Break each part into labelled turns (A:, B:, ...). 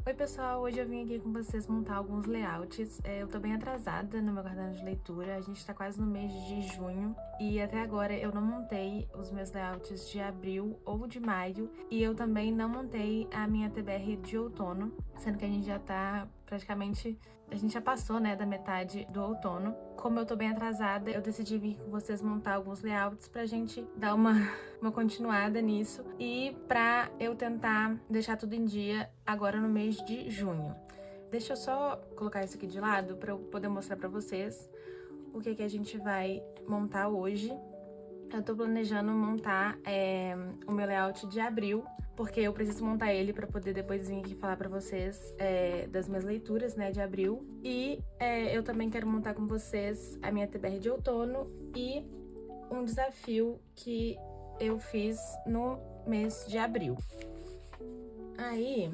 A: Oi pessoal, hoje eu vim aqui com vocês montar alguns layouts. Eu tô bem atrasada no meu caderno de leitura, a gente tá quase no mês de junho e até agora eu não montei os meus layouts de abril ou de maio e eu também não montei a minha TBR de outono, sendo que a gente já tá praticamente... A gente já passou, né, da metade do outono. Como eu tô bem atrasada, eu decidi vir com vocês montar alguns layouts pra gente dar uma continuada nisso e pra eu tentar deixar tudo em dia agora no mês de junho. Deixa eu só colocar isso aqui de lado pra eu poder mostrar pra vocês o que a gente vai montar hoje. Eu tô planejando montar o meu layout de abril, porque eu preciso montar ele pra poder depois vir aqui falar pra vocês das minhas leituras, né, de abril. E eu também quero montar com vocês a minha TBR de outono e um desafio que eu fiz no mês de abril. Aí...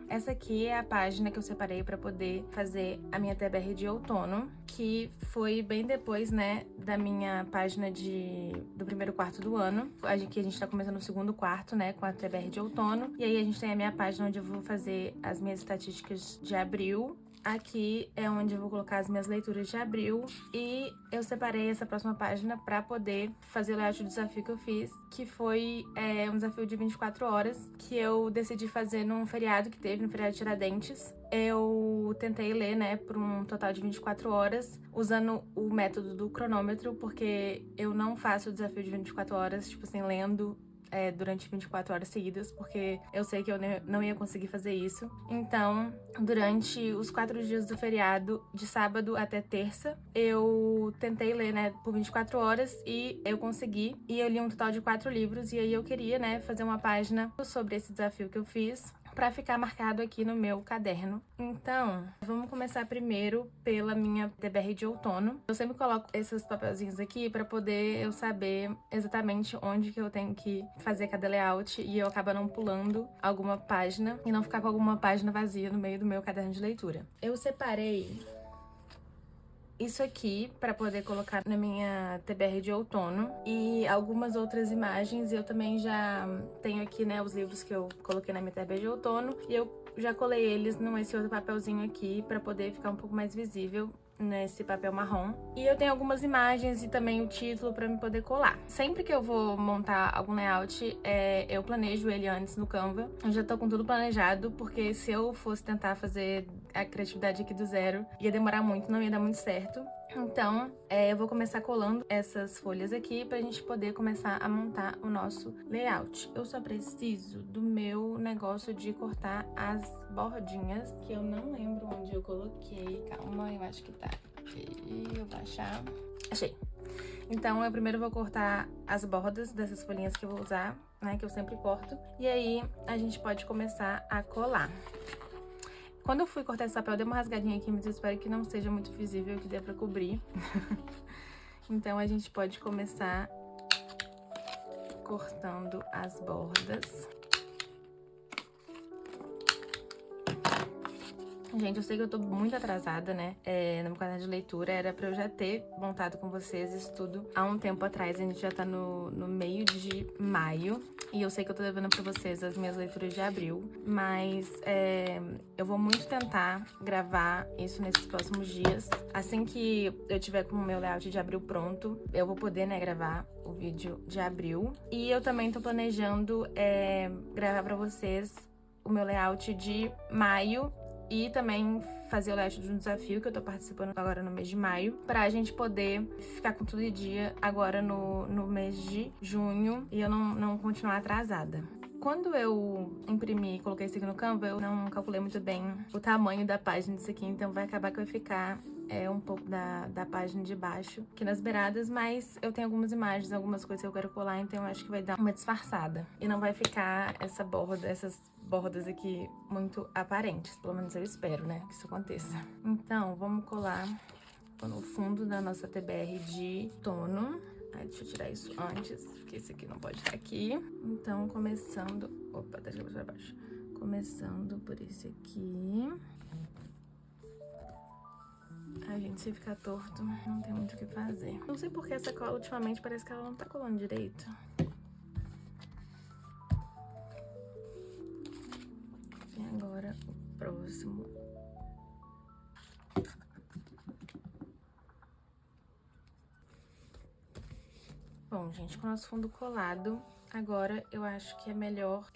A: essa aqui é a página que eu separei pra poder fazer a minha TBR de outono, que foi bem depois, né, da minha página do primeiro quarto do ano. Aqui a gente tá começando o segundo quarto, né, com a TBR de outono. E aí a gente tem a minha página onde eu vou fazer as minhas estatísticas de abril. Aqui é onde eu vou colocar as minhas leituras de abril e eu separei essa próxima página pra poder fazer o layout do desafio que eu fiz, que foi um desafio de 24 horas, que eu decidi fazer num feriado que teve, no feriado de Tiradentes. Eu tentei ler, né, por um total de 24 horas, usando o método do cronômetro, porque eu não faço o desafio de 24 horas, tipo assim, lendo durante 24 horas seguidas, porque eu sei que eu não ia conseguir fazer isso. Então, durante os 4 dias do feriado, de sábado até terça, eu tentei ler, né, por 24 horas e eu consegui. E eu li um total de 4 livros e aí eu queria, né, fazer uma página sobre esse desafio que eu fiz, pra ficar marcado aqui no meu caderno. Então, vamos começar primeiro pela minha TBR de outono. Eu sempre coloco esses papelzinhos aqui pra poder eu saber exatamente onde que eu tenho que fazer cada layout e eu acabo não pulando alguma página e não ficar com alguma página vazia no meio do meu caderno de leitura. Eu separei isso aqui pra poder colocar na minha TBR de outono e algumas outras imagens. Eu também já tenho aqui, né, os livros que eu coloquei na minha TBR de outono e eu já colei eles nesse outro papelzinho aqui pra poder ficar um pouco mais visível nesse papel marrom. E eu tenho algumas imagens e também o título pra me poder colar. Sempre que eu vou montar algum layout, eu planejo ele antes no Canva. Eu já tô com tudo planejado, porque se eu fosse tentar fazer a criatividade aqui do zero, ia demorar muito, não ia dar muito certo. Então, eu vou começar colando essas folhas aqui pra gente poder começar a montar o nosso layout. Eu só preciso do meu negócio de cortar as bordinhas, que eu não lembro onde eu coloquei. Calma, eu acho que tá aqui. Eu vou achar. Achei. Então, eu primeiro vou cortar as bordas dessas folhinhas que eu vou usar, né, que eu sempre corto. E aí, a gente pode começar a colar. Quando eu fui cortar esse papel, eu dei uma rasgadinha aqui, mas eu espero que não seja muito visível, que dê pra cobrir. Então, a gente pode começar cortando as bordas. Gente, eu sei que eu tô muito atrasada, né, no meu caderno de leitura. Era pra eu já ter montado com vocês isso tudo há um tempo atrás. A gente já tá no meio de maio. E eu sei que eu tô devendo pra vocês as minhas leituras de abril. Mas eu vou muito tentar gravar isso nesses próximos dias. Assim que eu tiver com o meu layout de abril pronto, eu vou poder, né, gravar o vídeo de abril. E eu também tô planejando gravar pra vocês o meu layout de maio. E também fazer o layout de um desafio que eu tô participando agora no mês de maio, pra gente poder ficar com tudo em dia agora no mês de junho e eu não continuar atrasada. Quando eu imprimi e coloquei isso aqui no Canva, eu não calculei muito bem o tamanho da página disso aqui, então vai acabar que vai ficar um pouco da página de baixo aqui nas beiradas, mas eu tenho algumas imagens, algumas coisas que eu quero colar, então eu acho que vai dar uma disfarçada. E não vai ficar essas bordas aqui muito aparentes, pelo menos eu espero, né, que isso aconteça. Então, vamos colar no fundo da nossa TBR de outono. Deixa eu tirar isso antes, porque esse aqui não pode estar aqui. Então, começando... Opa, tá de cabeça pra baixo. Começando por esse aqui. Ai, gente, se ficar torto, não tem muito o que fazer. Não sei porque essa cola, ultimamente, parece que ela não tá colando direito. E agora, o próximo... Bom, gente, com o nosso fundo colado, agora eu acho que é melhor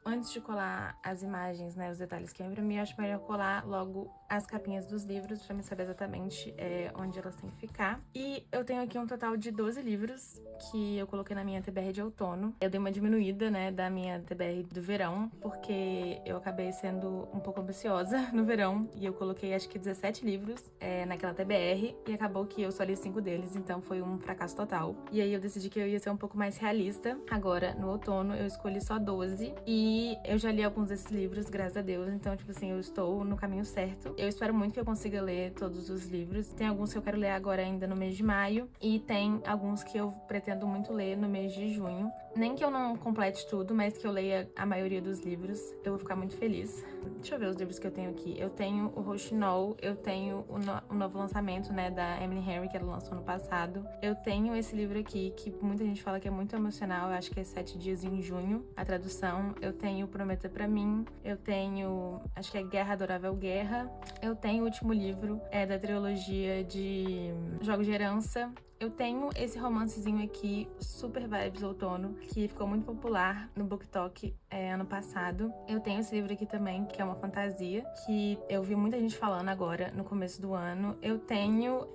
A: antes de colar as imagens, né, os detalhes que eu imprimi, eu acho melhor colar logo as capinhas dos livros, pra me saber exatamente onde elas têm que ficar. E eu tenho aqui um total de 12 livros que eu coloquei na minha TBR de outono. Eu dei uma diminuída, né, da minha TBR do verão, porque eu acabei sendo um pouco ambiciosa no verão, e eu coloquei acho que 17 livros naquela TBR, e acabou que eu só li 5 deles, então foi um fracasso total. E aí eu decidi que eu ia ser um pouco mais realista. Agora, no outono, eu escolhi só 12, e eu já li alguns desses livros, graças a Deus, então, tipo assim, eu estou no caminho certo. Eu espero muito que eu consiga ler todos os livros. Tem alguns que eu quero ler agora ainda no mês de maio, e tem alguns que eu pretendo muito ler no mês de junho. Nem que eu não complete tudo, mas que eu leia a maioria dos livros, eu vou ficar muito feliz. Deixa eu ver os livros que eu tenho aqui. Eu tenho o Rouxinol, eu tenho o novo lançamento, né, da Emily Henry, que ela lançou no passado. Eu tenho esse livro aqui, que muita gente fala que é muito emocional, eu acho que é 7 Dias em Junho, a tradução. Eu tenho Prometa Pra Mim, eu tenho, acho que é Guerra Adorável Guerra. Eu tenho o último livro, da trilogia de Jogos de Herança. Eu tenho esse romancezinho aqui, Super Vibes Outono, que ficou muito popular no BookTok ano passado. Eu tenho esse livro aqui também, que é uma fantasia, que eu vi muita gente falando agora, no começo do ano. Eu tenho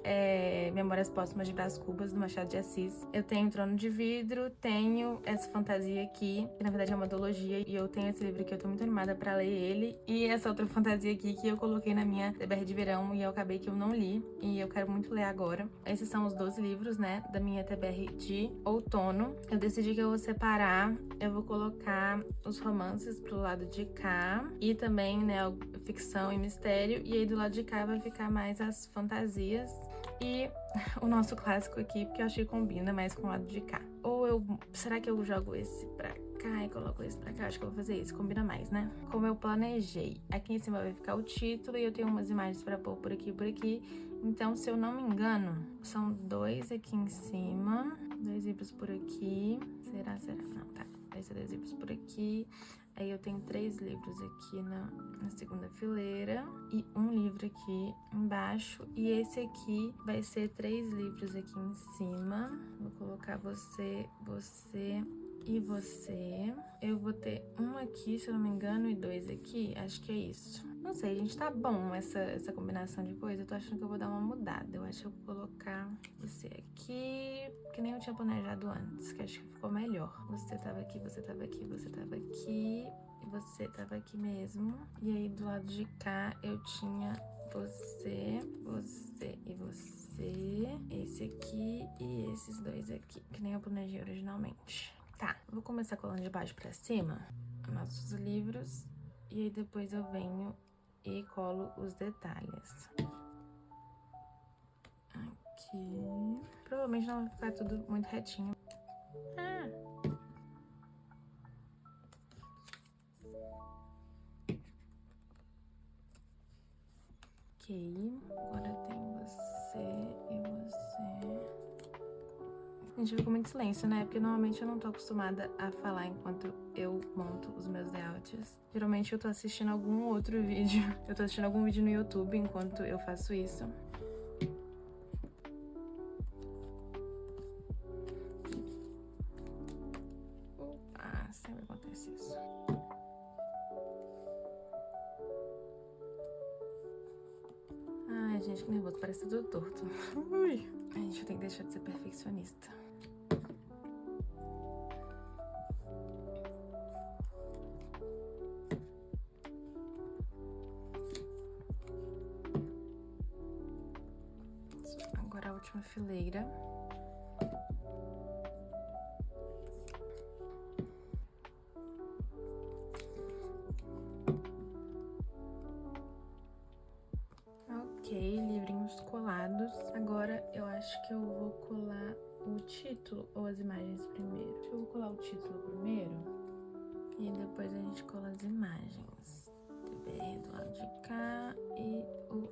A: Memórias Póstumas de Brás Cubas, do Machado de Assis. Eu tenho Trono de Vidro, tenho essa fantasia aqui, que na verdade é uma duologia, e eu tenho esse livro aqui, eu tô muito animada pra ler ele. E essa outra fantasia aqui, que eu coloquei na minha TBR de verão, e eu acabei que eu não li, e eu quero muito ler agora. Esses são os 12 livros, né, da minha TBR de outono. Eu decidi que eu vou separar, eu vou colocar os romances pro lado de cá, e também, né, ficção e mistério, e aí do lado de cá vai ficar mais as fantasias e o nosso clássico aqui, porque eu acho que combina mais com o lado de cá. Será que eu jogo esse pra cá e coloco esse pra cá? Acho que eu vou fazer isso, combina mais, né? Como eu planejei. Aqui em cima vai ficar o título, e eu tenho umas imagens pra pôr por aqui e por aqui. Então, se eu não me engano, são 2 aqui em cima, 2 livros por aqui. Será? Não, tá. 2 adesivos por aqui. Aí eu tenho 3 livros aqui na segunda fileira e um livro aqui embaixo. E esse aqui vai ser 3 livros aqui em cima. Vou colocar você e você. Eu vou ter um aqui, se eu não me engano, e 2 aqui. Acho que é isso. Não sei, gente, tá bom essa combinação de coisa. Eu tô achando que eu vou dar uma mudada. Eu acho que eu vou colocar você aqui, que nem eu tinha planejado antes, que acho que ficou melhor. Você tava aqui, você tava aqui, você tava aqui, e você tava aqui mesmo. E aí, do lado de cá, eu tinha você e você, esse aqui e esses 2 aqui, que nem eu planejei originalmente. Tá, vou começar colando de baixo pra cima nossos livros, e aí depois eu venho e colo os detalhes. Aqui. Provavelmente não vai ficar tudo muito retinho. Ok, agora tem você e você. Gente, ficou muito silêncio, né? Porque normalmente eu não tô acostumada a falar enquanto eu monto os meus layouts. Geralmente eu tô assistindo algum outro vídeo. Eu tô assistindo algum vídeo no YouTube enquanto eu faço isso. Sempre acontece isso. Ai, gente, que nervoso. Parece tudo torto. Ui. A gente tem que deixar de ser perfeccionista. última fileira. Ok, livrinhos colados. Agora eu acho que eu vou colar o título ou as imagens primeiro. Acho que eu vou colar o título primeiro e depois a gente cola as imagens. TBR do lado de cá e o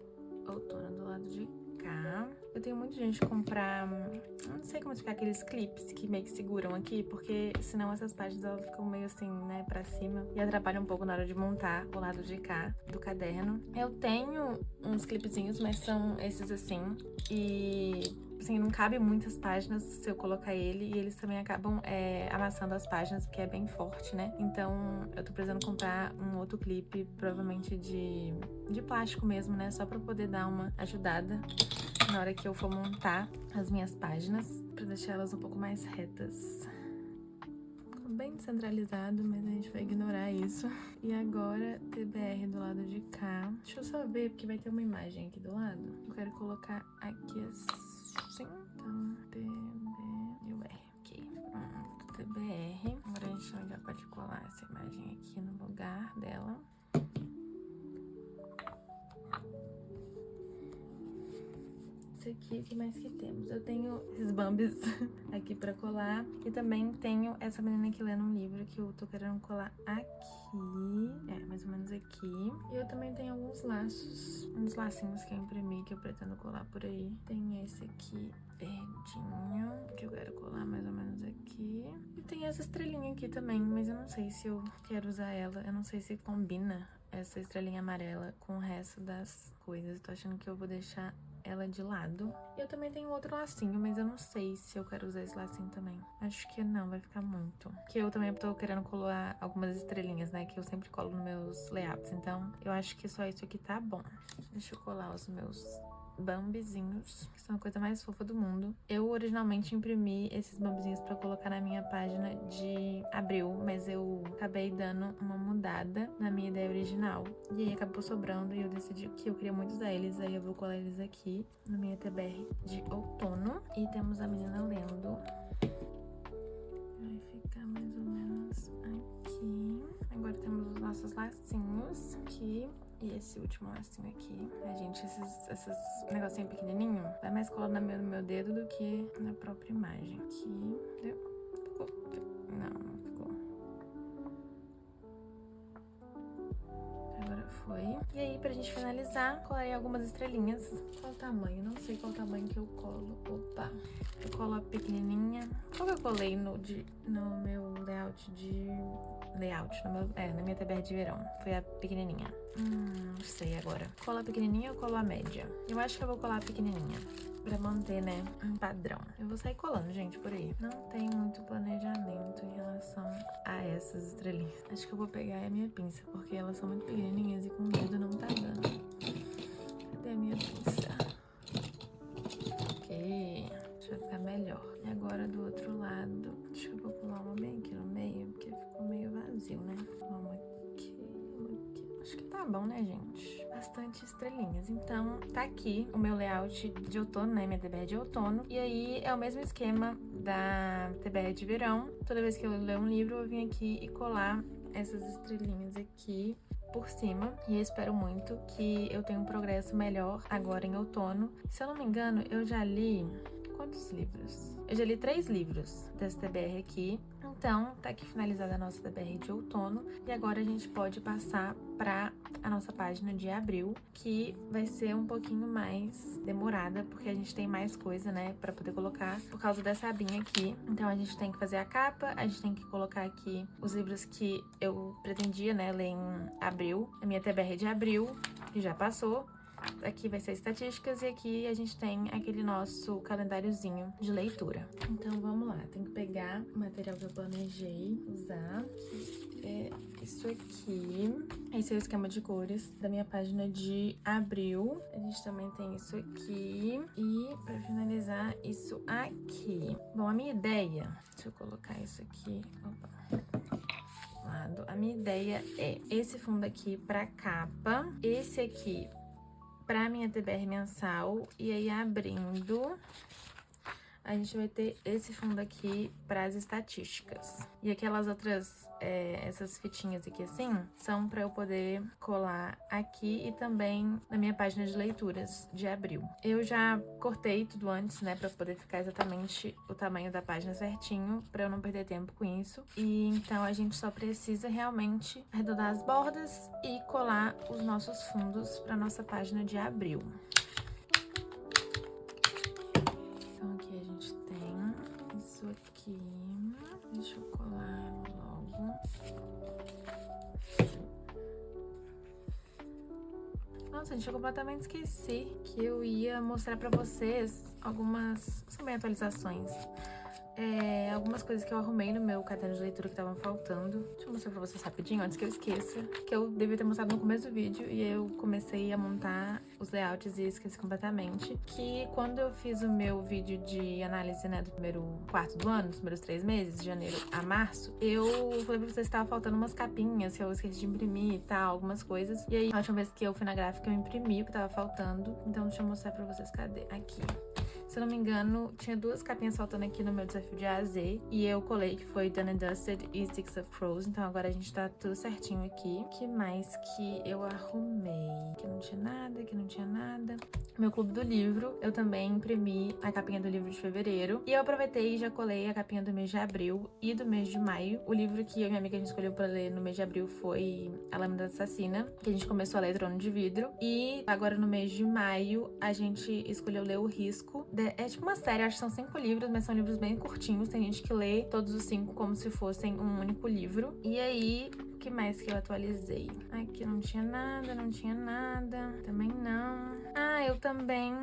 A: outono do lado de cá. Eu tenho muita gente comprar, não sei como explicar, aqueles clips que meio que seguram aqui, porque senão essas páginas elas ficam meio assim, né, pra cima e atrapalham um pouco na hora de montar o lado de cá do caderno. Eu tenho uns clipezinhos, mas são esses assim, e assim, não cabe muitas páginas se eu colocar ele, e eles também acabam amassando as páginas, porque é bem forte, né? Então eu tô precisando comprar um outro clipe, provavelmente de plástico mesmo, né? Só pra poder dar uma ajudada na hora que eu for montar as minhas páginas, pra deixar elas um pouco mais retas. Ficou bem descentralizado, mas a gente vai ignorar isso. E agora, TBR do lado de cá. Deixa eu só ver, porque vai ter uma imagem aqui do lado. Eu quero colocar aqui assim. Então, TBR e o R. Ok. Pronto, TBR. Agora a gente já pode colar essa imagem aqui no lugar dela. Isso aqui, o que mais que temos? Eu tenho esses bambis aqui pra colar. E também tenho essa menina que lendo um livro que eu tô querendo colar aqui. É, mais ou menos aqui. E eu também tenho alguns laços, uns lacinhos que eu imprimi, que eu pretendo colar por aí. Tem esse aqui verdinho, que eu quero colar mais ou menos aqui. E tem essa estrelinha aqui também, mas eu não sei se eu quero usar ela. Eu não sei se combina essa estrelinha amarela com o resto das coisas. Tô achando que eu vou deixar ela de lado. E eu também tenho outro lacinho, mas eu não sei se eu quero usar esse lacinho também. Acho que não, vai ficar muito. Que eu também tô querendo colar algumas estrelinhas, né? Que eu sempre colo nos meus layouts. Então, eu acho que só isso aqui tá bom. Deixa eu colar os meus bambizinhos, que são a coisa mais fofa do mundo. Eu originalmente imprimi esses bambizinhos pra colocar na minha página de abril, mas eu acabei dando uma mudada na minha ideia original. E aí acabou sobrando e eu decidi que eu queria muito usar eles, aí eu vou colar eles aqui na minha TBR de outono. E temos a menina lendo. Vai ficar mais ou menos aqui. Agora temos os nossos lacinhos aqui. E esse último lacinho aqui. Gente, esses negocinho pequenininho vai mais colado no meu dedo do que na própria imagem. Aqui. Deu? Ficou? Não ficou. Agora foi. E aí, pra gente finalizar, colarei algumas estrelinhas. Qual o tamanho? Não sei qual o tamanho que eu colo. Opa! Eu colo a pequenininha. Qual que eu colei no meu layout de... na minha TBR de verão. Foi a pequenininha. Não sei agora. Colo a pequenininha ou colo a média? Eu acho que eu vou colar a pequenininha. Pra manter, né, um padrão. Eu vou sair colando, gente, por aí. Não tem muito planejamento em relação a essas estrelinhas. Acho que eu vou pegar a minha pinça, porque elas são muito pequenininhas e com o dedo não tá dando. Cadê a minha pinça? Ok. Deixa eu ficar melhor. E agora do outro lado. Acho que eu vou pular uma bem aqui no meio, porque ficou meio vazio, né? Uma aqui, uma aqui. Acho que tá bom, né, gente? Bastante estrelinhas. Então, tá aqui o meu layout de outono, né? Minha TBR de outono. E aí, é o mesmo esquema da TBR de verão. Toda vez que eu ler um livro, eu vim aqui e colar essas estrelinhas aqui por cima. E eu espero muito que eu tenha um progresso melhor agora em outono. Se eu não me engano, eu já li... Quantos livros? Eu já li 3 livros dessa TBR aqui. Então, tá aqui finalizada a nossa TBR de outono. E agora a gente pode passar pra a nossa página de abril, que vai ser um pouquinho mais demorada, porque a gente tem mais coisa, né, pra poder colocar por causa dessa abinha aqui. Então, a gente tem que fazer a capa, a gente tem que colocar aqui os livros que eu pretendia, né, ler em abril. A minha TBR de abril, que já passou. Aqui vai ser estatísticas e aqui a gente tem aquele nosso calendáriozinho de leitura. Então vamos lá, tem que pegar o material que eu planejei usar, que é isso aqui. Esse é o esquema de cores da minha página de abril. A gente também tem isso aqui e pra finalizar isso aqui. Bom, a minha ideia, deixa eu colocar isso aqui, opa. A minha ideia é esse fundo aqui pra capa, esse aqui pra minha TBR mensal. E aí, abrindo, a gente vai ter esse fundo aqui para as estatísticas. E aquelas outras, essas fitinhas aqui assim, são para eu poder colar aqui e também na minha página de leituras de abril. Eu já cortei tudo antes, né, para poder ficar exatamente o tamanho da página certinho, para eu não perder tempo com isso. E então a gente só precisa realmente arredondar as bordas e colar os nossos fundos para nossa página de abril. Então aqui a gente tem isso aqui. Deixa eu colar logo. Nossa, gente, eu completamente esqueci que eu ia mostrar pra vocês algumas, também atualizações. Algumas coisas que eu arrumei no meu caderno de leitura que estavam faltando. Deixa eu mostrar pra vocês rapidinho, antes que eu esqueça. Que eu devia ter mostrado no começo do vídeo e eu comecei a montar os layouts e esqueci completamente. Que quando eu fiz o meu vídeo de análise, né, do primeiro quarto do ano, dos primeiros 3 meses, de janeiro a março, eu falei pra vocês que estava faltando umas capinhas que eu esqueci de imprimir e tal, algumas coisas. E aí, a última vez que eu fui na gráfica, eu imprimi o que tava faltando. Então, deixa eu mostrar pra vocês, cadê? Aqui. Se eu não me engano, tinha 2 capinhas faltando aqui no meu desafio de A a Z. E eu colei que foi Done and Dusted e Sticks of Crows. Então agora a gente tá tudo certinho aqui. O que mais que eu arrumei? Que não tinha nada, que não tinha nada. Meu clube do livro, eu também imprimi a capinha do livro de fevereiro. E eu aproveitei e já colei a capinha do mês de abril e do mês de maio. O livro que eu e minha amiga a gente escolheu pra ler no mês de abril foi A Lâmina Assassina, que a gente começou a ler Trono de Vidro. E agora no mês de maio a gente escolheu ler O Risco. É tipo uma série, acho que são 5 livros, mas são livros bem curtinhos. Tem gente que lê todos os 5 como se fossem um único livro. E aí, o que mais que eu atualizei? Aqui não tinha nada, não tinha nada. Também não. Ah, eu também...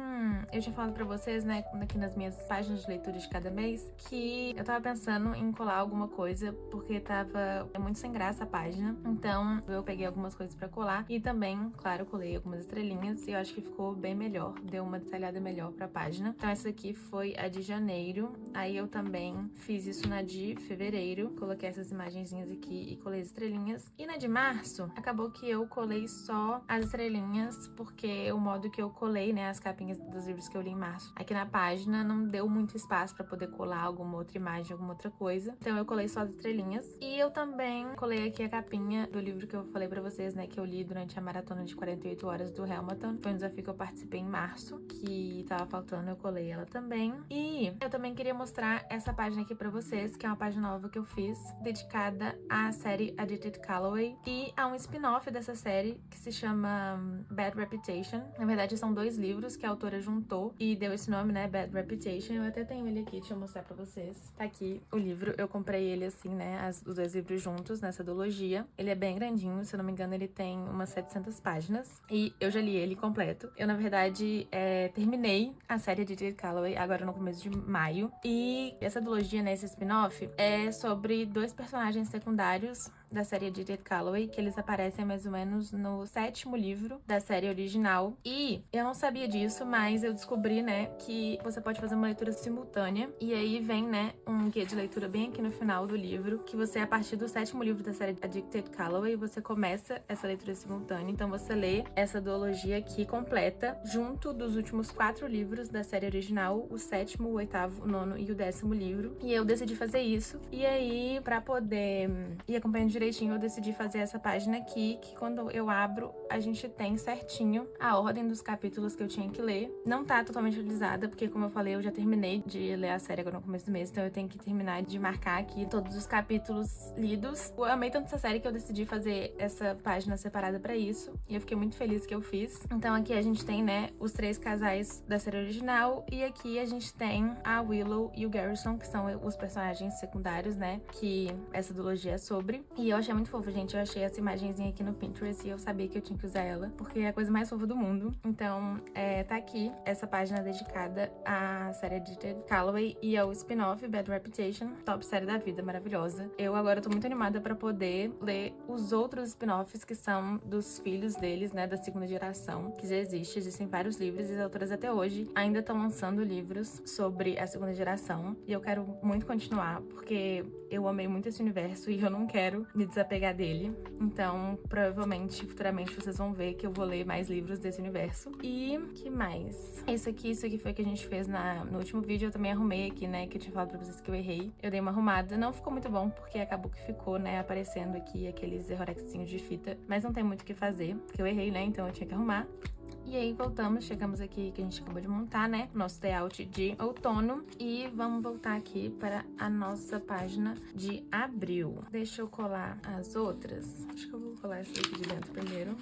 A: Eu tinha falado pra vocês, né, aqui nas minhas páginas de leitura de cada mês, que eu tava pensando em colar alguma coisa, porque tava muito sem graça a página. Então, eu peguei algumas coisas pra colar. E também, claro, colei algumas estrelinhas. E eu acho que ficou bem melhor. Deu uma detalhada melhor pra página. Então, essa aqui foi a de janeiro. Aí, eu também fiz isso na de fevereiro. Coloquei essas imagenzinhas aqui e colei as estrelinhas. E na de março, acabou que eu colei só as estrelinhas, porque o modo que eu colei, né, as capinhas dos livros que eu li em março, aqui na página não deu muito espaço pra poder colar alguma outra imagem, alguma outra coisa. Então eu colei só as estrelinhas. E eu também colei aqui a capinha do livro que eu falei pra vocês, né, que eu li durante a maratona de 48 horas do Hamilton. Foi um desafio que eu participei em março, que tava faltando, eu colei ela também. E eu também queria mostrar essa página aqui pra vocês, que é uma página nova que eu fiz, dedicada à série Addicted Calloway e a um spin-off dessa série que se chama Bad Reputation. Na verdade, são 2 livros que a autora juntou e deu esse nome, né, Bad Reputation. Eu até tenho ele aqui, deixa eu mostrar pra vocês. Tá aqui o livro, eu comprei ele assim, né, os 2 livros juntos nessa duologia. Ele é bem grandinho, se eu não me engano, ele tem umas 700 páginas e eu já li ele completo. Eu, na verdade, terminei a série de Addicted Calloway agora no começo de maio e essa duologia, né, esse spin-off, é sobre 2 personagens secundários da série Addicted Calloway, que eles aparecem mais ou menos no 7º livro da série original. E eu não sabia disso, mas eu descobri, né, que você pode fazer uma leitura simultânea. E aí vem, né, um guia de leitura bem aqui no final do livro, que você, a partir do 7º livro da série Addicted Calloway, você começa essa leitura simultânea. Então você lê essa duologia aqui completa, junto dos últimos 4 livros da série original, o 7º, o 8º, o 9º e o 10º livro. E eu decidi fazer isso. E aí, pra poder ir acompanhando direitinho, eu decidi fazer essa página aqui, que quando eu abro, a gente tem certinho a ordem dos capítulos que eu tinha que ler. Não tá totalmente atualizada, porque como eu falei, eu já terminei de ler a série agora no começo do mês, então eu tenho que terminar de marcar aqui todos os capítulos lidos. Eu amei tanto essa série que eu decidi fazer essa página separada pra isso, e eu fiquei muito feliz que eu fiz. Então aqui a gente tem, né, os 3 casais da série original, e aqui a gente tem a Willow e o Garrison, que são os personagens secundários, né, que essa duologia é sobre. E eu achei muito fofo, gente. Eu achei essa imagenzinha aqui no Pinterest e eu sabia que eu tinha que usar ela, porque é a coisa mais fofa do mundo. Então, tá aqui essa página dedicada à série de Calloway e ao spin-off Bad Reputation, top série da vida, maravilhosa. Eu agora tô muito animada pra poder ler os outros spin-offs que são dos filhos deles, né, da 2ª geração, que já existe. Existem vários livros e as autoras até hoje ainda estão lançando livros sobre a 2ª geração. E eu quero muito continuar, porque eu amei muito esse universo e eu não quero me desapegar dele. Então, provavelmente, futuramente, vocês vão ver que eu vou ler mais livros desse universo. E que mais? Isso aqui foi o que a gente fez no último vídeo. Eu também arrumei aqui, né, que eu tinha falado pra vocês que eu errei. Eu dei uma arrumada. Não ficou muito bom, porque acabou que ficou, né, aparecendo aqui aqueles errorexinhos de fita. Mas não tem muito o que fazer, porque eu errei, né, então eu tinha que arrumar. E aí voltamos, chegamos aqui que a gente acabou de montar, né? Nosso layout de outono. E vamos voltar aqui para a nossa página de abril. Deixa eu colar as outras. Acho que eu vou colar essa aqui de dentro primeiro.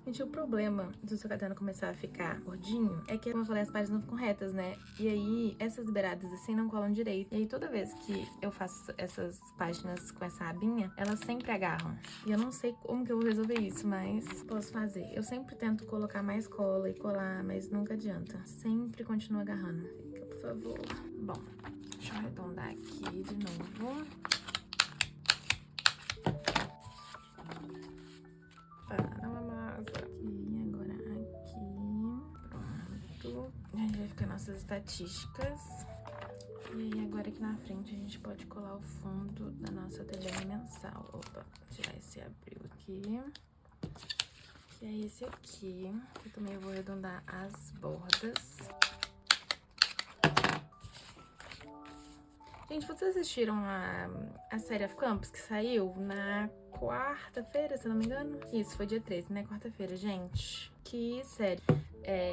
A: Gente, o problema do seu caderno começar a ficar gordinho é que, como eu falei, as páginas não ficam retas, né? E aí, essas beiradas assim não colam direito. E aí, toda vez que eu faço essas páginas com essa abinha, elas sempre agarram. E eu não sei como que eu vou resolver isso, mas posso fazer. Eu sempre tento colocar mais cola e colar, mas nunca adianta. Sempre continua agarrando. Fica, por favor. Bom, deixa eu arredondar aqui de novo. Aqui, agora aqui. Pronto. A gente vai ficar nossas estatísticas. E aí, agora aqui na frente, a gente pode colar o fundo da nossa tabela mensal. Opa, vou tirar esse abril aqui. Que é esse aqui. Eu também vou arredondar as bordas. Gente, vocês assistiram a série of Campus que saiu na quarta-feira, se eu não me engano? Isso, foi dia 13, né? Quarta-feira, gente. Que série.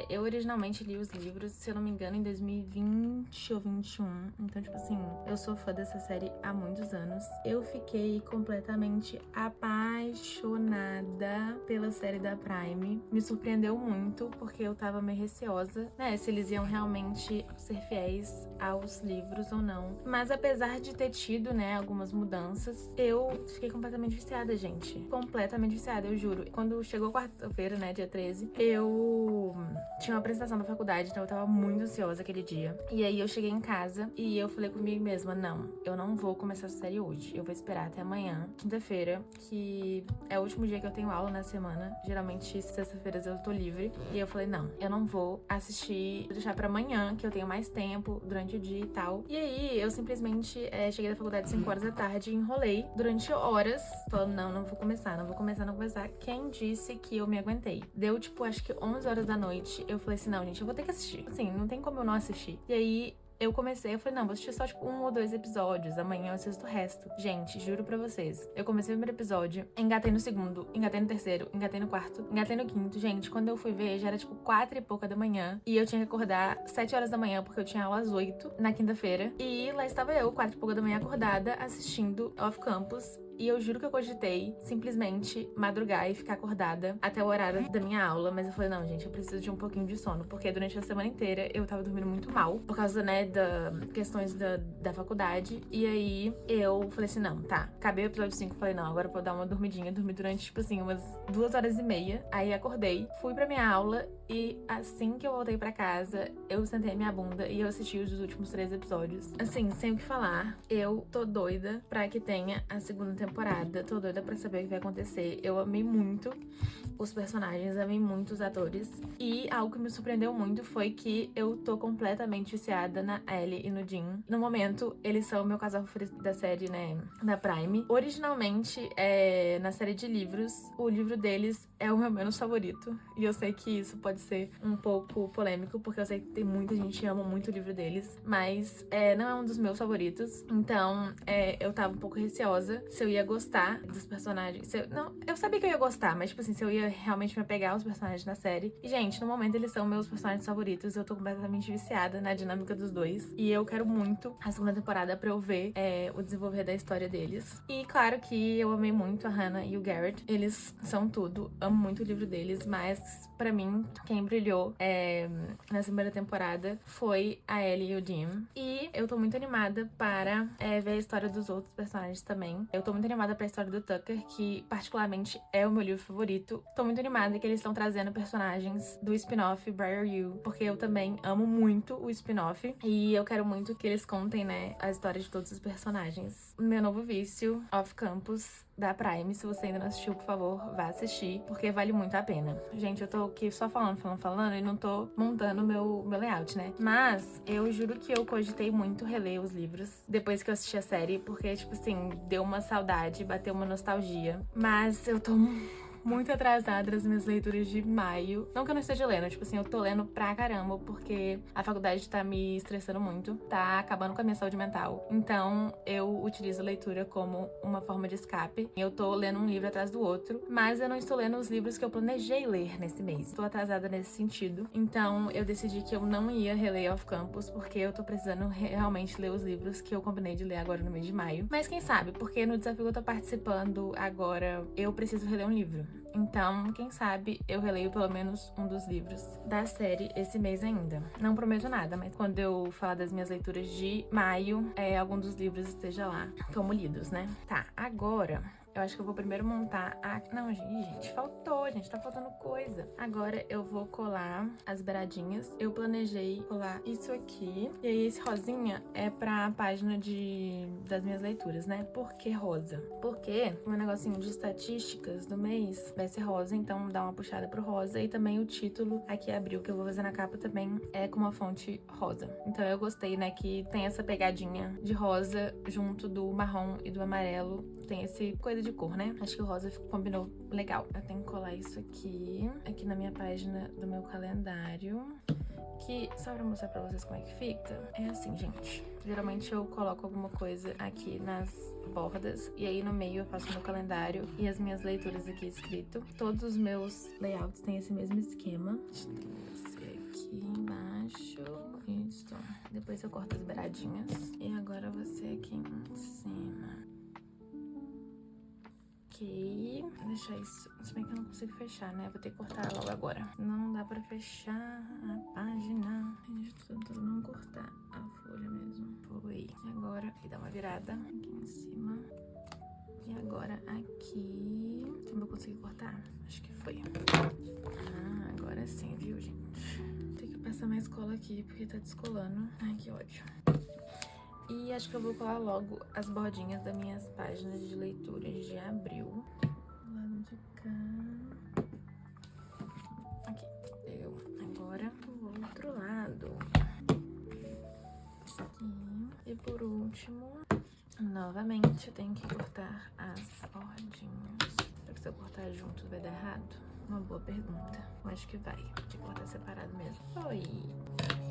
A: Eu originalmente li os livros, se eu não me engano, em 2020 ou 2021. Então, tipo assim, eu sou fã dessa série há muitos anos. Eu fiquei completamente apaixonada pela série da Prime. Me surpreendeu muito, porque eu tava meio receosa, né? Se eles iam realmente ser fiéis aos livros ou não. Mas apesar de ter tido, né, algumas mudanças, eu fiquei completamente viciada, gente. Completamente viciada, eu juro. Quando chegou quarta-feira, né, dia 13, eu tinha uma apresentação da faculdade, então eu tava muito ansiosa aquele dia. E aí eu cheguei em casa e eu falei comigo mesma, não, eu não vou começar essa série hoje. Eu vou esperar até amanhã, quinta-feira, que é o último dia que eu tenho aula na semana. Geralmente, sexta-feiras eu tô livre. E eu falei, não, eu não vou assistir, vou deixar pra amanhã, que eu tenho mais tempo durante o dia e tal. E aí, eu simplesmente cheguei da faculdade às 5 horas da tarde e enrolei durante horas, falando, não vou começar. Quem disse que eu me aguentei? Deu, tipo, acho que 11 horas da noite. Eu falei assim, não, gente, eu vou ter que assistir. Assim, não tem como eu não assistir. E aí, eu falei, não, vou assistir só, tipo, 1 ou 2 episódios. Amanhã eu assisto o resto. Gente, juro pra vocês. Eu comecei o primeiro episódio, engatei no segundo, engatei no terceiro, engatei no quarto, engatei no quinto. Gente, quando eu fui ver, já era, tipo, 4 e pouca da manhã. E eu tinha que acordar 7 horas da manhã, porque eu tinha aula às 8 na quinta-feira. E lá estava eu, 4 e pouca da manhã, acordada, assistindo Off Campus. E eu juro que eu cogitei simplesmente madrugar e ficar acordada até o horário da minha aula. Mas eu falei, não, gente, eu preciso de um pouquinho de sono. Porque durante a semana inteira eu tava dormindo muito mal. Por causa, né, das questões da faculdade. E aí eu falei assim, não, tá. Acabei o episódio 5, falei, não, agora eu vou dar uma dormidinha. Dormi durante, tipo assim, umas 2 horas e meia. Aí acordei, fui pra minha aula. E assim que eu voltei pra casa, eu sentei minha bunda e eu assisti os últimos 3 episódios. Assim, sem o que falar, eu tô doida pra que tenha a segunda temporada. Tô doida pra saber o que vai acontecer. Eu amei muito os personagens, amei muito os atores. E algo que me surpreendeu muito foi que eu tô completamente viciada na Ellie e no Jim. No momento, eles são o meu casal favorito da série, né, da Prime. Originalmente, na série de livros, o livro deles é o meu menos favorito. E eu sei que isso pode ser um pouco polêmico, porque eu sei que tem muita gente que ama muito o livro deles. Mas não é um dos meus favoritos. Então, eu tava um pouco receosa se eu ia gostar dos personagens. Eu sabia que eu ia gostar, mas, tipo assim, se eu ia realmente me apegar aos personagens da série. E, gente, no momento eles são meus personagens favoritos. Eu tô completamente viciada na dinâmica dos dois. E eu quero muito a segunda temporada pra eu ver o desenvolver da história deles. E, claro que eu amei muito a Hannah e o Garrett. Eles são tudo. Amo muito o livro deles, mas, pra mim, quem brilhou na primeira temporada foi a Ellie e o Jim. E eu tô muito animada para ver a história dos outros personagens também. Eu tô muito animada pra história do Tucker, que particularmente é o meu livro favorito. Tô muito animada que eles estão trazendo personagens do spin-off Briar You, porque eu também amo muito o spin-off. E eu quero muito que eles contem, né, a história de todos os personagens. Meu novo vício, Off Campus, da Prime. Se você ainda não assistiu, por favor, vá assistir, porque vale muito a pena. Gente, eu tô aqui só falando e não tô montando o meu layout, né? Mas eu juro que eu cogitei muito reler os livros depois que eu assisti a série, porque, tipo assim, deu uma saudade faculdade, bateu uma nostalgia. Mas eu tô muito atrasada nas minhas leituras de maio. Não que eu não esteja lendo, tipo assim, eu tô lendo pra caramba, porque a faculdade tá me estressando muito, tá acabando com a minha saúde mental. Então, eu utilizo a leitura como uma forma de escape. Eu tô lendo um livro atrás do outro, mas eu não estou lendo os livros que eu planejei ler nesse mês. Tô atrasada nesse sentido. Então, eu decidi que eu não ia reler Off Campus, porque eu tô precisando realmente ler os livros que eu combinei de ler agora no mês de maio. Mas quem sabe, porque no desafio que eu tô participando agora, eu preciso reler um livro. Então, quem sabe eu releio pelo menos um dos livros da série esse mês ainda. Não prometo nada, mas quando eu falar das minhas leituras de maio, algum dos livros esteja lá como lidos, né? Tá, agora eu acho que eu vou primeiro montar a... Não, gente, faltou, gente, tá faltando coisa. Agora eu vou colar as beiradinhas. Eu planejei colar isso aqui. E aí esse rosinha é pra página das minhas leituras, né? Por que rosa? Porque o meu negocinho de estatísticas do mês vai ser rosa, então dá uma puxada pro rosa. E também o título aqui, Abril, que eu vou fazer na capa também, é com uma fonte rosa. Então eu gostei, né, que tem essa pegadinha de rosa junto do marrom e do amarelo. Tem esse coisa de cor, né? Acho que o rosa combinou legal. Eu tenho que colar isso aqui na minha página do meu calendário. Que, só pra mostrar pra vocês como é que fica, é assim, gente. Geralmente eu coloco alguma coisa aqui nas bordas e aí no meio eu faço meu calendário e as minhas leituras aqui escrito. Todos os meus layouts têm esse mesmo esquema. Deixa eu ver aqui embaixo. Isso. Depois eu corto as beiradinhas. E agora você aqui em cima. Ok, vou deixar isso. Se bem que eu não consigo fechar, né? Vou ter que cortar logo agora. Não dá pra fechar a página. Deixa eu tudo não cortar a folha mesmo. Foi. E agora, aqui dá uma virada aqui em cima. E agora aqui. Eu vou conseguir cortar? Acho que foi. Ah, agora sim, viu, gente? Tem que passar mais cola aqui, porque tá descolando. Ai, que ódio. E acho que eu vou colar logo as bordinhas das minhas páginas de leituras de abril. Do lado de cá. Aqui. Deu. Agora o outro lado. Aqui. E por último, novamente eu tenho que cortar as bordinhas. Será que se eu cortar junto vai dar errado? Uma boa pergunta. Eu acho que vai. Tem que cortar separado mesmo. Oi!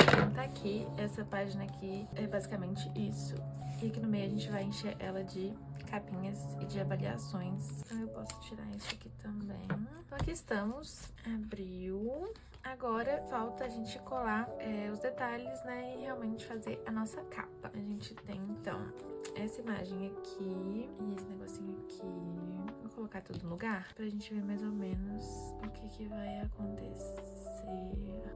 A: Então tá aqui, essa página aqui é basicamente isso. E aqui no meio a gente vai encher ela de capinhas e de avaliações. Então eu posso tirar isso aqui também. Então aqui estamos, abril. Agora falta a gente colar os detalhes, né, e realmente fazer a nossa capa. A gente tem, então, essa imagem aqui e esse negocinho aqui. Vou colocar tudo no lugar pra gente ver mais ou menos o que vai acontecer.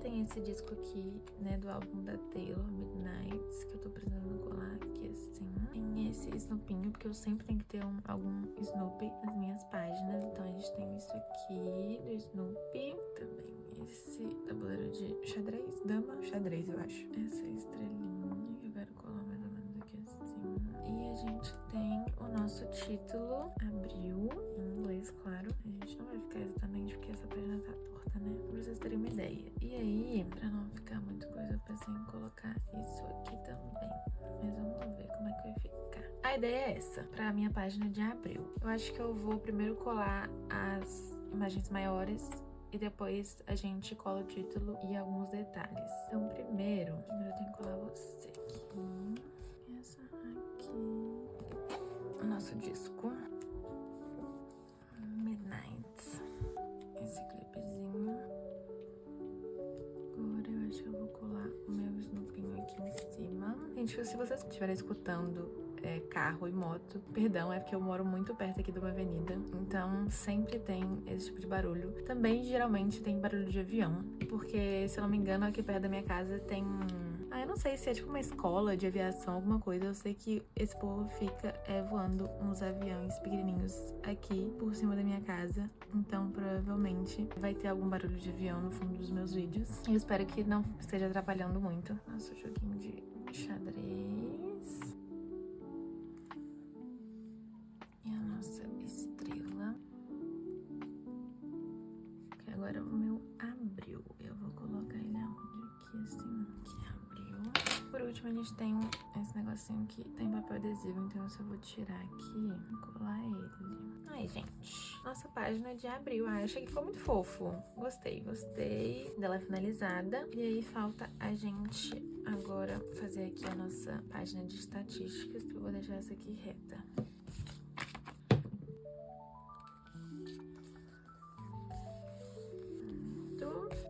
A: Tem esse disco aqui, né, do álbum da Taylor, Midnights, que eu tô precisando colar aqui assim. Tem esse Snoopinho, porque eu sempre tenho que ter algum Snoopy nas minhas páginas. Então a gente tem isso aqui do Snoopy. Também esse tabuleiro de xadrez, dama, xadrez eu acho. Essa estrelinha que eu quero colar mais ou menos aqui assim. E a gente tem o nosso título, Abril, em inglês, claro. A gente não vai ficar exatamente porque essa página tá torta, né? Pra vocês terem uma ideia. E aí, pra não ficar muita coisa, eu pensei em colocar isso aqui também. Mas vamos ver como é que vai ficar. A ideia é essa, pra minha página de abril. Eu acho que eu vou primeiro colar as imagens maiores e depois a gente cola o título e alguns detalhes. Então, primeiro eu tenho que colar você aqui. Essa aqui. O nosso disco. Midnights. Esse clipezinho. Agora eu acho que eu vou colar o meu Snoopinho aqui em cima. Gente, se vocês estiverem escutando carro e moto, perdão, é porque eu moro muito perto aqui de uma avenida, então sempre tem esse tipo de barulho. Também geralmente tem barulho de avião, porque se eu não me engano aqui perto da minha casa tem... eu não sei se é tipo uma escola de aviação, alguma coisa. Eu sei que esse povo fica voando uns aviões pequenininhos aqui por cima da minha casa. Então, provavelmente, vai ter algum barulho de avião no fundo dos meus vídeos. Eu espero que não esteja atrapalhando muito. Nosso joguinho de xadrez. E a nossa estrela. Que agora é o meu abril. Eu vou colocar ele aonde? Aqui, assim. Aqui, abril. Por último, a gente tem esse negocinho que tem papel adesivo, então eu só vou tirar aqui e colar ele. Aí, gente, nossa página de abril. Ah, eu achei que ficou muito fofo. Gostei dela finalizada. E aí, falta a gente agora fazer aqui a nossa página de estatísticas. Eu vou deixar essa aqui reta.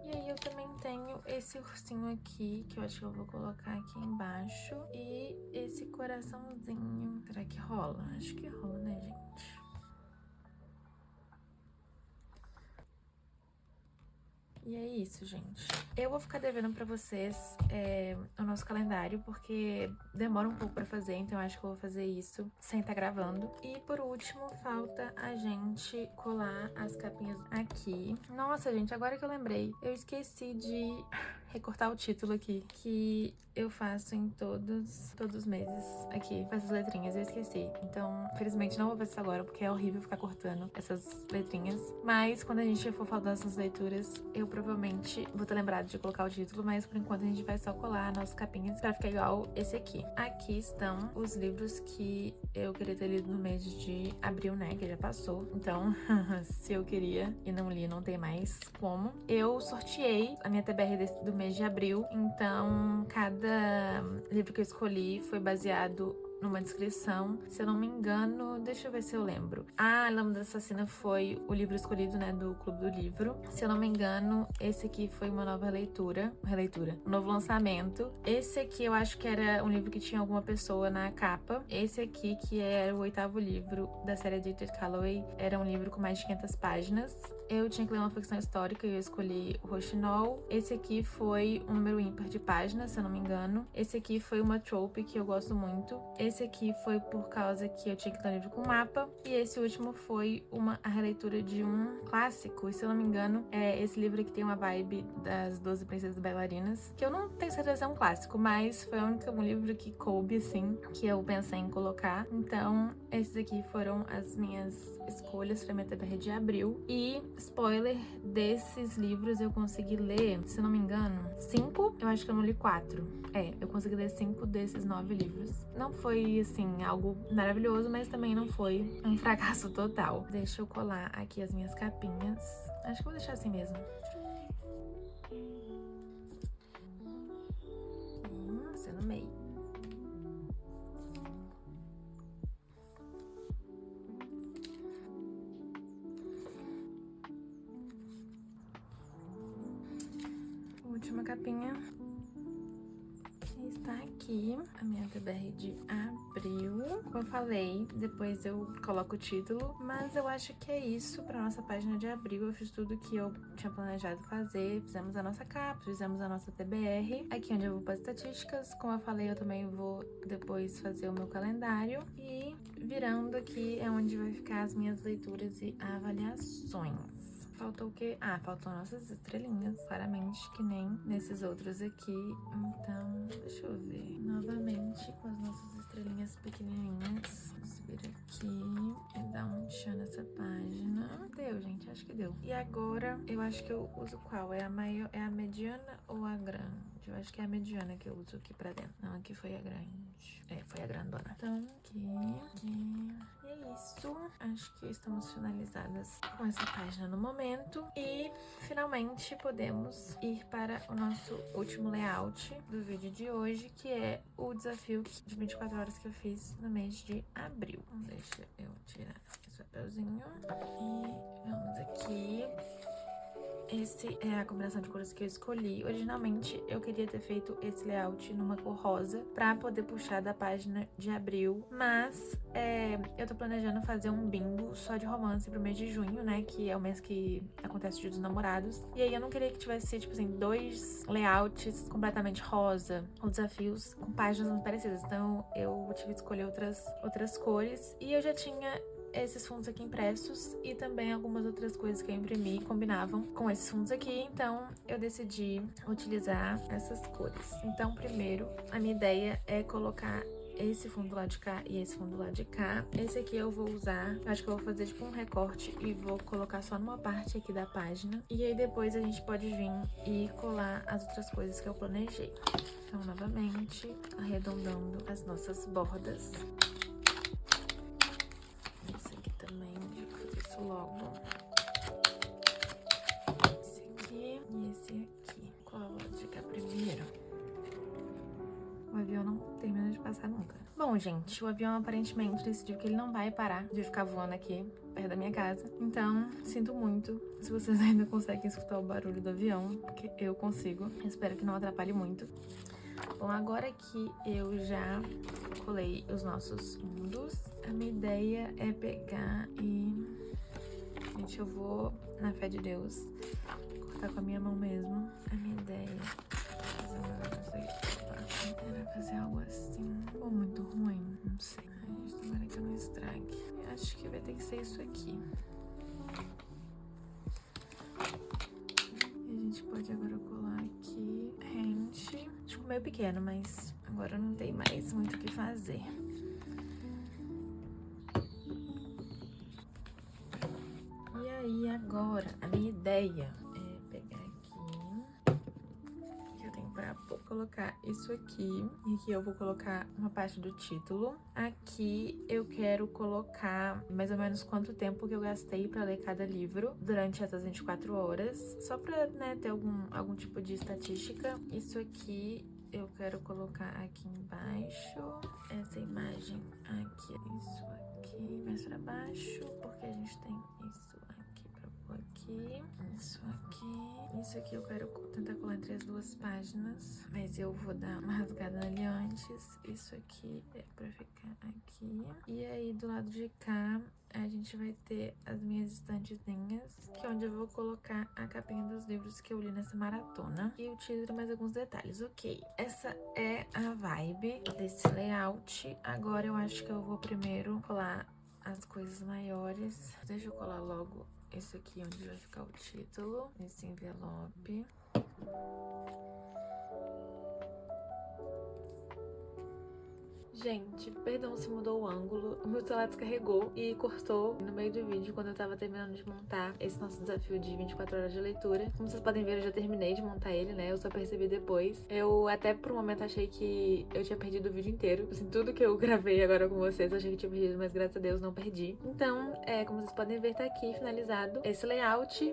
A: E aí eu também tenho esse ursinho aqui, que eu acho que eu vou colocar aqui embaixo. E esse coraçãozinho. Será que rola? Acho que rola, né, gente? E é isso, gente. Eu vou ficar devendo pra vocês o nosso calendário, porque demora um pouco pra fazer, então eu acho que eu vou fazer isso sem estar gravando. E por último, falta a gente colar as capinhas aqui. Nossa, gente, agora que eu lembrei, eu esqueci de recortar o título aqui, que eu faço em todos os meses aqui, com essas letrinhas, eu esqueci. Então, infelizmente, não vou fazer isso agora, porque é horrível ficar cortando essas letrinhas. Mas, quando a gente for falar dessas leituras, eu provavelmente vou ter lembrado de colocar o título, mas por enquanto a gente vai só colar nossas capinhas pra ficar igual esse aqui. Aqui estão os livros que eu queria ter lido no mês de abril, né, que já passou. Então, se eu queria e não li, não tem mais como. Eu sorteei a minha TBR do mês de abril, então cada livro que eu escolhi foi baseado numa descrição. Se eu não me engano, deixa eu ver se eu lembro. A Lâmina Assassina foi o livro escolhido, né, do Clube do Livro. Se eu não me engano, esse aqui foi uma nova releitura, um novo lançamento. Esse aqui eu acho que era um livro que tinha alguma pessoa na capa. Esse aqui, que era o 8º livro da série de Ted Calloway, era um livro com mais de 500 páginas. Eu tinha que ler uma ficção histórica e eu escolhi o Rochinol. Esse aqui foi um número ímpar de páginas, se eu não me engano. Esse aqui foi uma trope que eu gosto muito. Esse aqui foi por causa que eu tinha que ler um livro com mapa. E esse último foi a releitura de um clássico. E se eu não me engano, esse livro aqui tem uma vibe das 12 Princesas Bailarinas, que eu não tenho certeza se é um clássico, mas foi um livro que coube, assim, que eu pensei em colocar. Então, esses aqui foram as minhas escolhas pra minha TBR de abril. E, spoiler, desses livros eu consegui ler, se eu não me engano, 5. Eu acho que eu não li 4. Eu consegui ler 5 desses 9 livros. Não foi, assim, algo maravilhoso, mas também não foi um fracasso total. Deixa eu colar aqui as minhas capinhas. Acho que eu vou deixar assim mesmo. Assim no meio. Última capinha. Está aqui a minha TBR de abril. Como eu falei, depois eu coloco o título, mas eu acho que é isso para nossa página de abril. Eu fiz tudo que eu tinha planejado fazer. Fizemos a nossa capa, fizemos a nossa TBR. Aqui onde eu vou para as estatísticas. Como eu falei, eu também vou depois fazer o meu calendário. E virando aqui é onde vai ficar as minhas leituras e avaliações. Faltou o quê? Ah, faltam nossas estrelinhas, claramente, que nem nesses outros aqui. Então, deixa eu ver. Novamente, com as nossas estrelinhas pequenininhas. Vamos vir aqui e dar um tchan nessa página. Deu, gente, acho que deu. E agora, eu acho que eu uso qual? É a maior, é a mediana ou a grande? Eu acho que é a mediana que eu uso aqui pra dentro. Não, aqui foi a grande. Foi a grandona. Então, aqui. E é isso. Acho que estamos finalizadas com essa página no momento. E, finalmente, podemos ir para o nosso último layout do vídeo de hoje, que é o desafio de 24 horas que eu fiz no mês de abril. Então, deixa eu tirar esse papelzinho. E vamos aqui. Esse é a combinação de cores que eu escolhi. Originalmente, eu queria ter feito esse layout numa cor rosa pra poder puxar da página de abril. Mas, eu tô planejando fazer um bingo só de romance pro mês de junho, né? Que é o mês que acontece o Dia dos Namorados. E aí, eu não queria que tivesse, tipo assim, 2 layouts completamente rosa, ou desafios com páginas muito parecidas. Então, eu tive que escolher outras cores. E eu já tinha esses fundos aqui impressos e também algumas outras coisas que eu imprimi combinavam com esses fundos aqui, então eu decidi utilizar essas cores. Então, primeiro, a minha ideia é colocar esse fundo lá de cá e esse fundo lá de cá. Esse aqui eu vou usar, acho que eu vou fazer tipo um recorte e vou colocar só numa parte aqui da página. E aí depois a gente pode vir e colar as outras coisas que eu planejei. Então, novamente, arredondando as nossas bordas. Esse aqui também, vou fazer isso logo. Esse aqui e esse aqui. Qual eu vou indicar primeiro? O avião não termina de passar nunca. Bom, gente, o avião aparentemente decidiu que ele não vai parar de ficar voando aqui perto da minha casa. Então, sinto muito se vocês ainda conseguem escutar o barulho do avião, porque eu consigo. Espero que não atrapalhe muito. Bom, agora que eu já colei os nossos fundos, a minha ideia é pegar e... Gente, eu vou, na fé de Deus, cortar com a minha mão mesmo. A minha ideia era fazer algo assim, ou muito ruim, não sei. Ai, gente, tomara que eu não estrague. Eu acho que vai ter que ser isso aqui. E a gente pode agora colar aqui, rente. Ficou meio pequeno, mas agora não tem mais muito o que fazer. E aí, agora, a minha ideia é pegar aqui, que eu tenho pra colocar isso aqui. E aqui eu vou colocar uma parte do título. Aqui eu quero colocar mais ou menos quanto tempo que eu gastei pra ler cada livro durante essas 24 horas. Só pra, né, ter algum tipo de estatística. Isso aqui eu quero colocar aqui embaixo. Essa imagem aqui. Isso aqui mais pra baixo, porque a gente tem isso aqui pra pôr aqui. Isso aqui. Isso aqui eu quero tentar colar entre as duas páginas, mas eu vou dar uma rasgada ali antes. Isso aqui é pra ficar aqui. E aí do lado de cá a gente vai ter as minhas estantezinhas, que é onde eu vou colocar a capinha dos livros que eu li nessa maratona. E o título e mais alguns detalhes. Ok, essa é a vibe desse layout. Agora eu acho que eu vou primeiro colar as coisas maiores. Deixa eu colar logo esse aqui onde vai ficar o título, esse envelope. Gente, perdão se mudou o ângulo. O meu celular descarregou e cortou no meio do vídeo quando eu tava terminando de montar esse nosso desafio de 24 horas de leitura. Como vocês podem ver, eu já terminei de montar ele, né? Eu só percebi depois. Eu até por um momento achei que eu tinha perdido o vídeo inteiro. Assim, tudo que eu gravei agora com vocês, eu achei que tinha perdido, mas graças a Deus não perdi. Então, como vocês podem ver, tá aqui finalizado esse layout.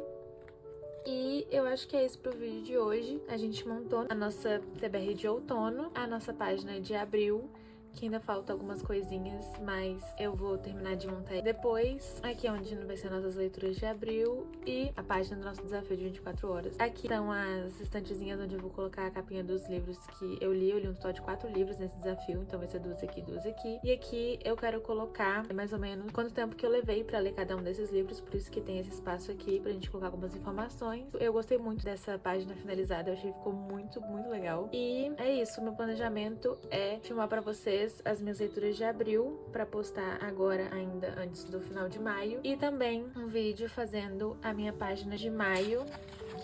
A: E eu acho que é isso pro vídeo de hoje. A gente montou a nossa TBR de outono, a nossa página de abril, que ainda falta algumas coisinhas, mas eu vou terminar de montar depois. Aqui é onde vai ser nossas leituras de abril e a página do nosso desafio de 24 horas. Aqui estão as estantezinhas onde eu vou colocar a capinha dos livros que eu li. Eu li um total de 4 livros nesse desafio, então vai ser 2 aqui, 2 aqui. E aqui eu quero colocar mais ou menos quanto tempo que eu levei pra ler cada um desses livros, por isso que tem esse espaço aqui pra gente colocar algumas informações. Eu gostei muito dessa página finalizada, eu achei que ficou muito, muito legal. E é isso, meu planejamento é filmar pra vocês as minhas leituras de abril pra postar agora ainda antes do final de maio, e também um vídeo fazendo a minha página de maio,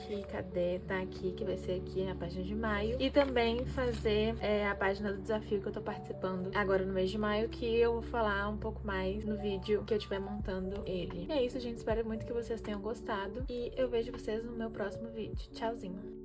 A: que cadê? Tá aqui, que vai ser aqui a página de maio, e também fazer a página do desafio que eu tô participando agora no mês de maio, que eu vou falar um pouco mais no vídeo que eu estiver montando ele. E é isso, gente, espero muito que vocês tenham gostado e eu vejo vocês no meu próximo vídeo. Tchauzinho!